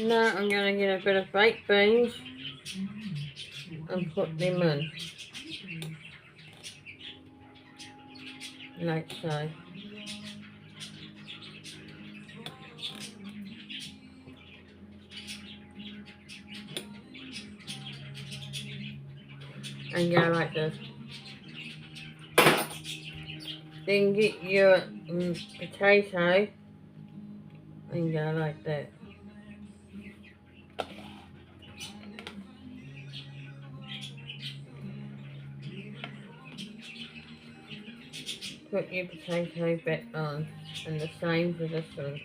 Now I'm going to get a bit of baked beans and put them in, like so. And go like this. Then get your potato and go like that. Put your potato back on, and the same for this one,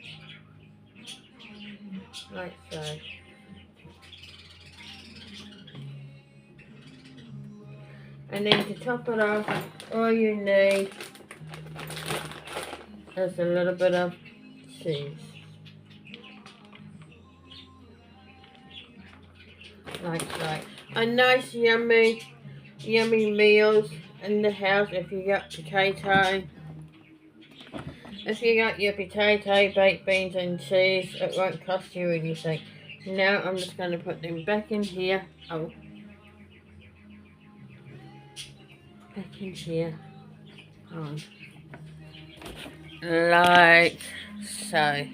like so. And then to top it off, all you need is a little bit of cheese, like so. A nice yummy meals in the house if you got potato. If you got your potato, baked beans and cheese, it won't cost you anything. Now I'm just going to put them back in here. Oh, back in here. On. Like so.